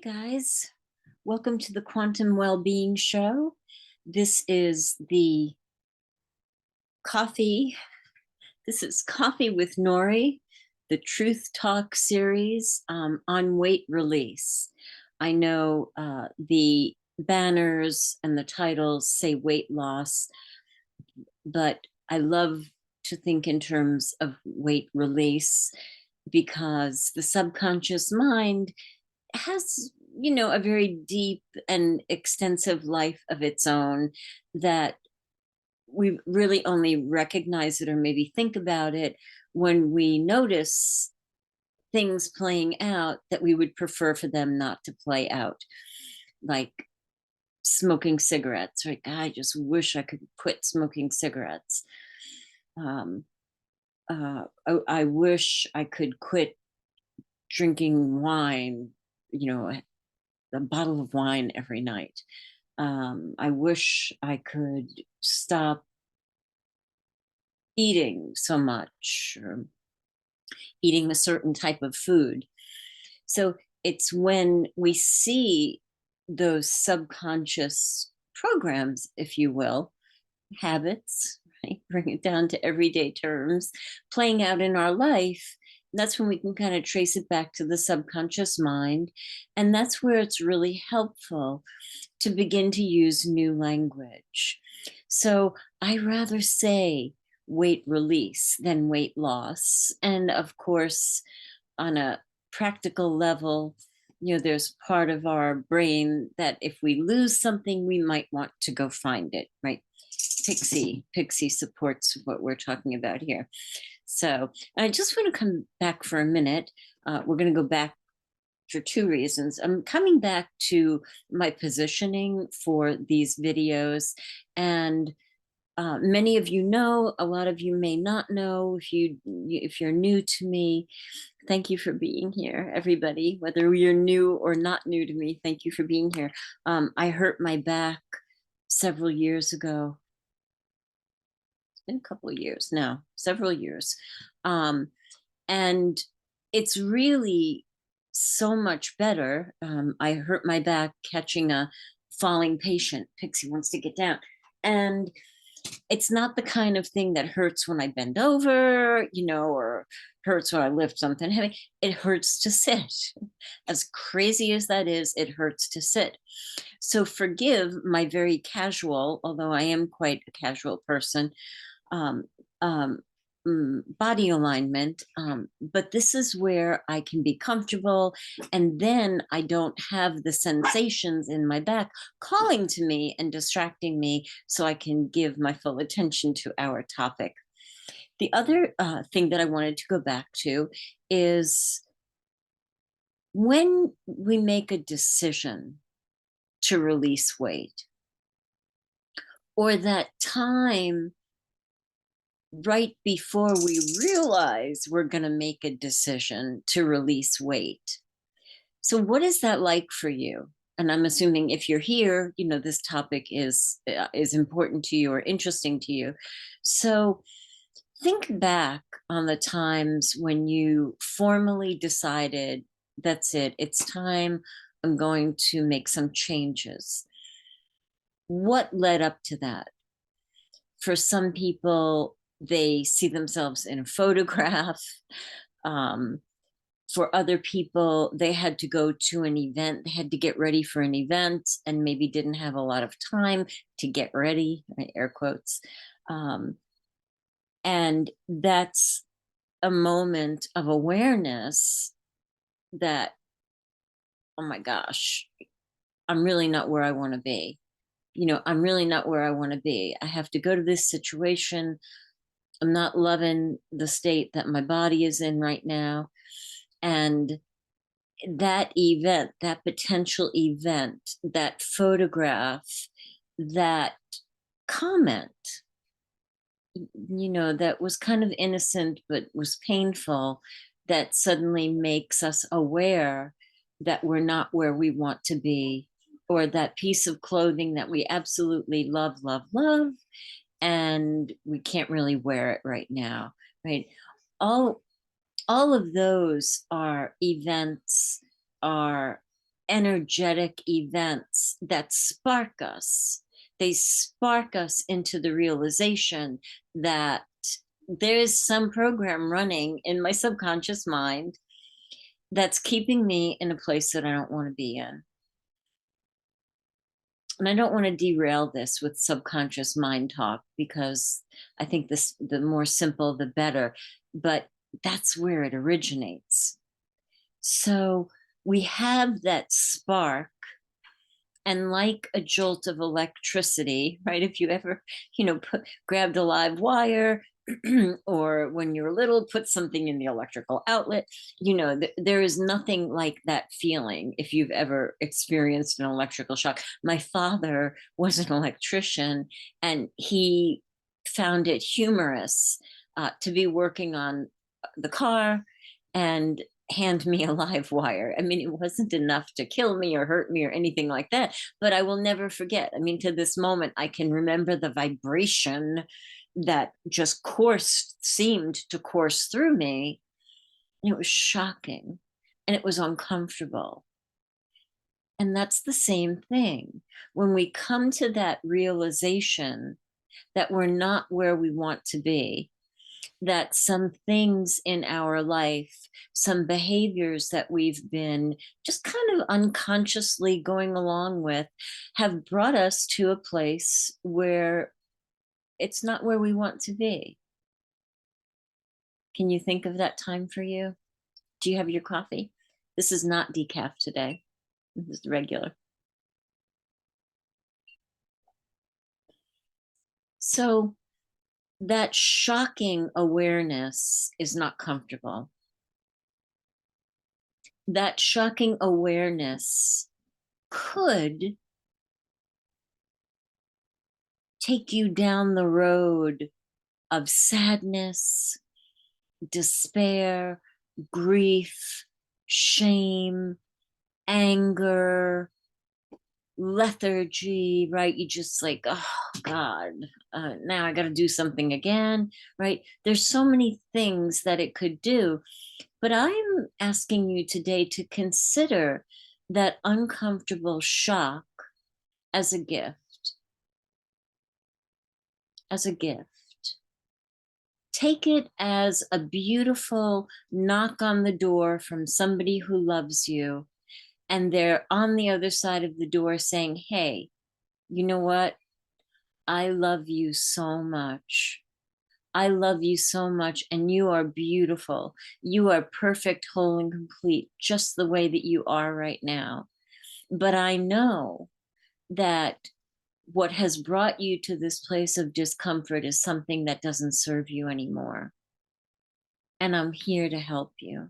Hey guys, welcome to the Quantum Wellbeing Show. This is the coffee. This is Coffee with Nori, the Truth Talk series on weight release. I know the banners and the titles say weight loss, but I love to think in terms of weight release because the subconscious mind has, a very deep and extensive life of its own that we really only recognize it or maybe think about it when we notice things playing out that we would prefer for them not to play out, like smoking cigarettes. Right? God, I just wish I could quit smoking cigarettes. um, I wish I could quit drinking wine, a bottle of wine every night. I wish I could stop eating so much or eating a certain type of food. So it's when we see those subconscious programs, if you will, habits, right? Bring it down to everyday terms, playing out in our life. That's when we can kind of trace it back to the subconscious mind. And that's where it's really helpful to begin to use new language. So I rather say weight release than weight loss. And of course, on a practical level, there's part of our brain that if we lose something, we might want to go find it, right? Pixie supports what we're talking about here. So I just want to come back for a minute. We're going to go back for two reasons. I'm coming back to my positioning for these videos, and many of you know, a lot of you may not know. If you're new to me, thank you for being here, everybody. Whether you're new or not new to me, thank you for being here. I hurt my back several years ago. It's been a couple of years now, several years, and it's really so much better. I hurt my back catching a falling patient. Pixie wants to get down. And it's not the kind of thing that hurts when I bend over, or hurts when I lift something heavy. It hurts to sit. As crazy as that is, it hurts to sit. So forgive my very casual, although I am quite a casual person, um, um, body alignment, but this is where I can be comfortable, and then I don't have the sensations in my back calling to me and distracting me, so I can give my full attention to our topic. The other thing that I wanted to go back to is when we make a decision to release weight, or that time right before we realize we're going to make a decision to release weight. So what is that like for you? And I'm assuming if you're here, this topic is important to you or interesting to you. So think back on the times when you formally decided, that's it, it's time, I'm going to make some changes. What led up to that? For some people, they see themselves in a photograph. Um, for other people, they had to go to an event, they had to get ready for an event and maybe didn't have a lot of time to get ready, right, air quotes. Um, and that's a moment of awareness that, oh my gosh, I'm really not where I want to be. I'm really not where I want to be. I have to go to this situation. I'm not loving the state that my body is in right now. And that event, that potential event, that photograph, that comment, that was kind of innocent but was painful, that suddenly makes us aware that we're not where we want to be, or that piece of clothing that we absolutely love, love, love, and we can't really wear it right now, right? All all of those are events, are energetic events that spark us. They spark us into the realization that there is some program running in my subconscious mind that's keeping me in a place that I don't want to be in. And I don't want to derail this with subconscious mind talk, because I think the more simple the better, but that's where it originates. So we have that spark, and like a jolt of electricity, right? If you ever, grabbed a live wire, or when you were little, put something in the electrical outlet, there is nothing like that feeling if you've ever experienced an electrical shock. My father was an electrician, and he found it humorous to be working on the car and hand me a live wire. I mean, it wasn't enough to kill me or hurt me or anything like that, but I will never forget. I mean, to this moment, I can remember the vibration that just seemed to course through me. And it was shocking and it was uncomfortable. And that's the same thing. When we come to that realization that we're not where we want to be, that some things in our life, some behaviors that we've been just kind of unconsciously going along with, have brought us to a place where it's not where we want to be. Can you think of that time for you? Do you have your coffee? This is not decaf today. This is regular. So that shocking awareness is not comfortable. That shocking awareness could take you down the road of sadness, despair, grief, shame, anger, lethargy, right? You just like, oh God, now I got to do something again, right? There's so many things that it could do. But I'm asking you today to consider that uncomfortable shock as a gift, as a gift. Take it as a beautiful knock on the door from somebody who loves you. And they're on the other side of the door saying, hey, you know what? I love you so much. I love you so much, and you are beautiful. You are perfect, whole, and complete, just the way that you are right now. But I know that what has brought you to this place of discomfort is something that doesn't serve you anymore. And I'm here to help you.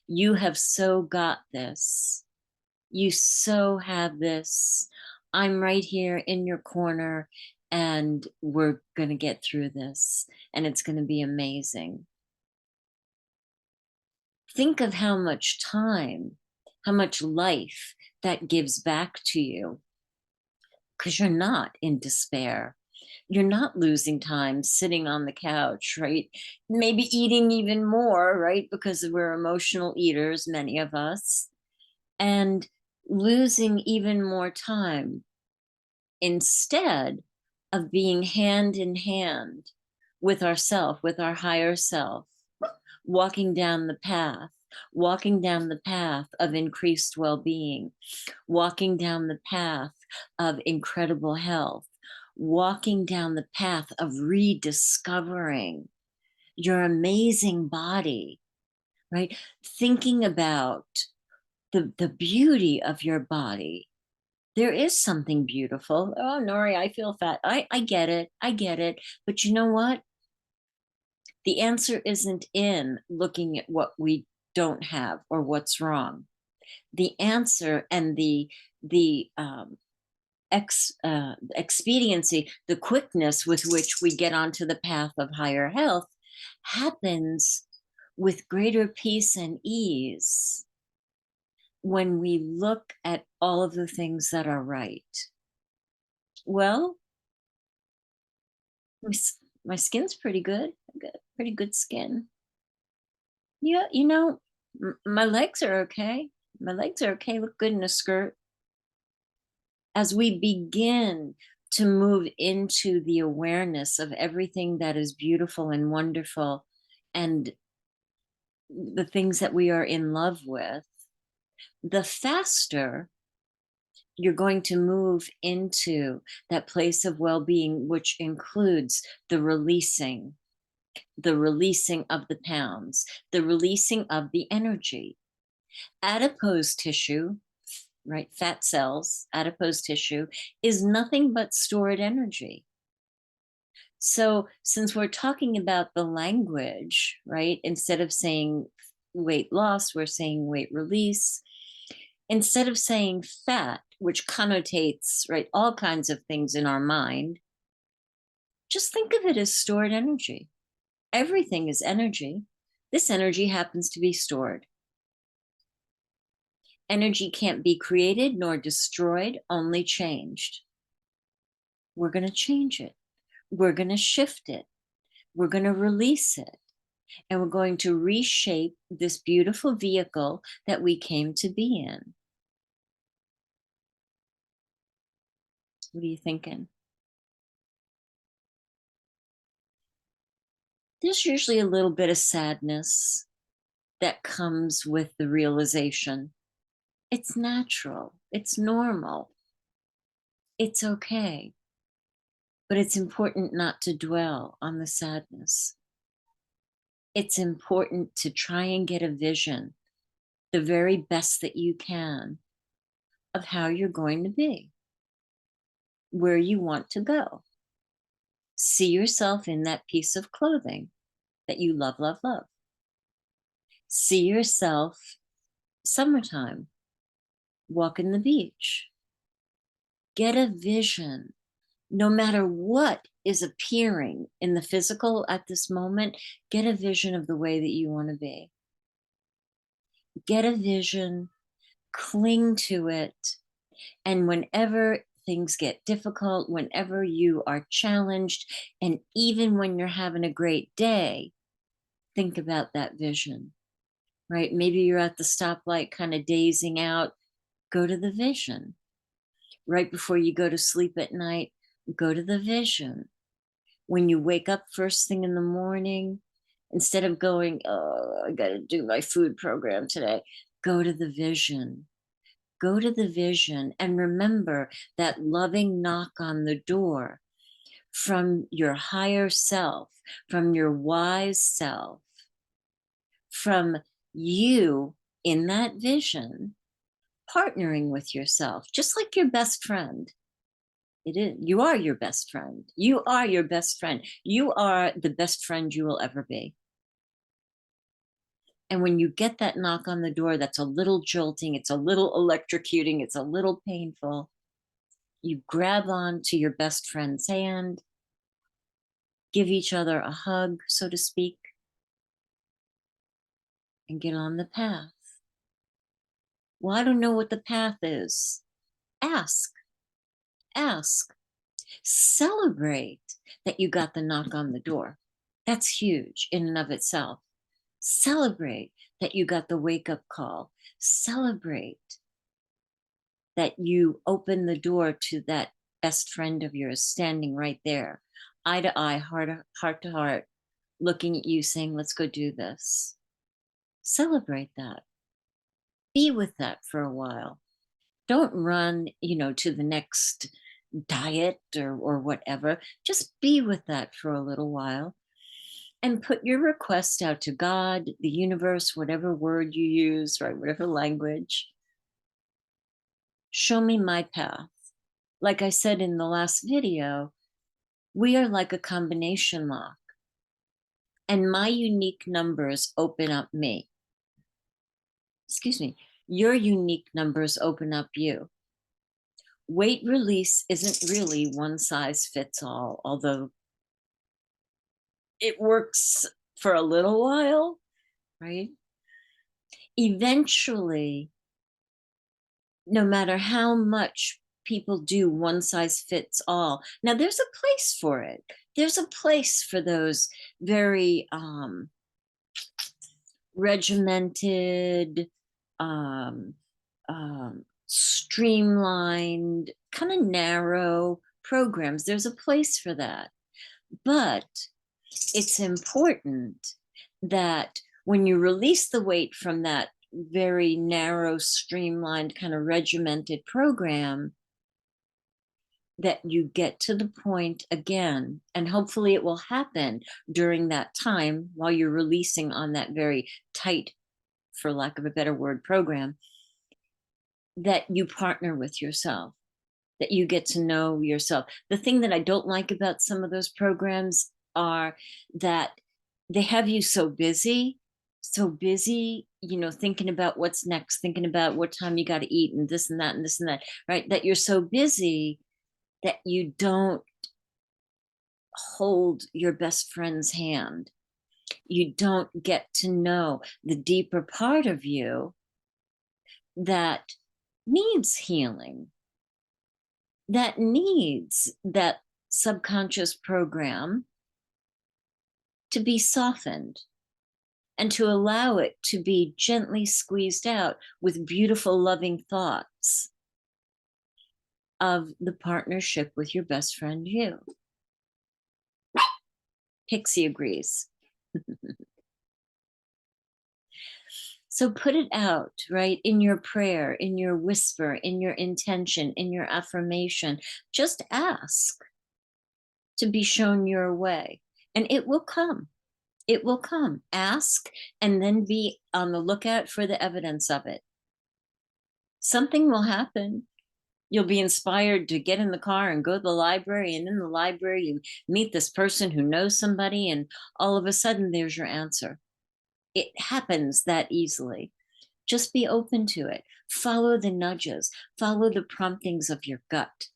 You have so got this. You so have this. I'm right here in your corner, and we're going to get through this, and it's going to be amazing. Think of how much time, how much life that gives back to you, because you're not in despair. You're not losing time sitting on the couch, right? Maybe eating even more, right? Because we're emotional eaters, many of us, and losing even more time. Instead, of being hand in hand with ourself, with our higher self, walking down the path, walking down the path of increased well-being, walking down the path of incredible health, walking down the path of rediscovering your amazing body, right? Thinking about the beauty of your body. There is something beautiful. Oh, Nori, I feel fat. I get it. I get it. But you know what? The answer isn't in looking at what we don't have or what's wrong. The answer and the expediency, the quickness with which we get onto the path of higher health happens with greater peace and ease when we look at all of the things that are right. Well, my skin's pretty good. I got pretty good skin. Yeah, my legs are okay. My legs are okay, look good in a skirt. As we begin to move into the awareness of everything that is beautiful and wonderful and the things that we are in love with, the faster you're going to move into that place of well-being, which includes the releasing of the pounds, the releasing of the energy. Adipose tissue, right? Fat cells, adipose tissue is nothing but stored energy. So, since we're talking about the language, right? Instead of saying weight loss, we're saying weight release. Instead of saying fat, which connotates, right, all kinds of things in our mind, just think of it as stored energy. Everything is energy. This energy happens to be stored. Energy can't be created nor destroyed, only changed. We're going to change it. We're going to shift it. We're going to release it. And we're going to reshape this beautiful vehicle that we came to be in. What are you thinking? There's usually a little bit of sadness that comes with the realization. It's natural. It's normal. It's okay. But it's important not to dwell on the sadness. It's important to try and get a vision, the very best that you can, of how you're going to be, where you want to go. See yourself in that piece of clothing that you love, love, love. See yourself summertime, walking the beach. Get a vision. No matter what is appearing in the physical at this moment, get a vision of the way that you want to be. Get a vision, cling to it, and whenever things get difficult, whenever you are challenged, and even when you're having a great day, think about that vision, right? Maybe you're at the stoplight kind of dazing out, go to the vision. Right before you go to sleep at night, go to the vision. When you wake up first thing in the morning, instead of going, oh, I got to do my food program today, go to the vision. Go to the vision and remember that loving knock on the door from your higher self, from your wise self, from you in that vision, partnering with yourself, just like your best friend. It is. You are your best friend. You are your best friend. You are the best friend you will ever be. And when you get that knock on the door, that's a little jolting, it's a little electrocuting, it's a little painful, you grab on to your best friend's hand, give each other a hug, so to speak, and get on the path. Well, I don't know what the path is. Ask. Ask. Celebrate that you got the knock on the door. That's huge in and of itself. Celebrate that you got the wake up call. Celebrate that you open the door to that best friend of yours standing right there, eye to eye, heart to heart, looking at you saying, let's go do this. Celebrate that. Be with that for a while. Don't run, to the next diet or whatever. Just be with that for a little while and put your request out to God, the universe, whatever word you use, right? Whatever language. Show me my path. Like I said in the last video, we are like a combination lock, and my unique numbers open up me. Excuse me. Your unique numbers open up you. Weight release isn't really one size fits all, although it works for a little while, right? Eventually, no matter how much people do one size fits all, now there's a place for it. There's a place for those very regimented, um, streamlined, kind of narrow programs. There's a place for that. But it's important that when you release the weight from that very narrow, streamlined, kind of regimented program, that you get to the point again, and hopefully it will happen during that time while you're releasing on that very tight, for lack of a better word, program, that you partner with yourself, that you get to know yourself. The thing that I don't like about some of those programs are that they have you so busy, thinking about what's next, thinking about what time you got to eat and this and that and this and that, right? That you're so busy that you don't hold your best friend's hand. You don't get to know the deeper part of you that needs healing, that needs that subconscious program to be softened and to allow it to be gently squeezed out with beautiful, loving thoughts of the partnership with your best friend, you. Pixie agrees. So put it out, right? In your prayer, in your whisper, in your intention, in your affirmation. Just ask to be shown your way, and it will come. It will come. Ask and then be on the lookout for the evidence of it. Something will happen. You'll be inspired to get in the car and go to the library, and in the library you meet this person who knows somebody, and all of a sudden there's your answer. It happens that easily. Just be open to it. Follow the nudges. Follow the promptings of your gut.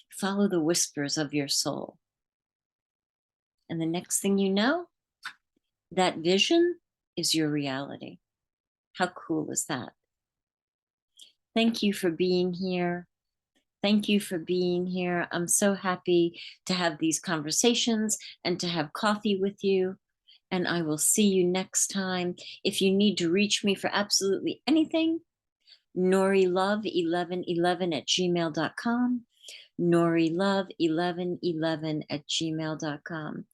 Follow the whispers of your soul. And the next thing you know, that vision is your reality. How cool is that? Thank you for being here. Thank you for being here. I'm so happy to have these conversations and to have coffee with you. And I will see you next time. If you need to reach me for absolutely anything, norilove1111@gmail.com. norilove1111@gmail.com.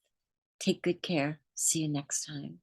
Take good care. See you next time.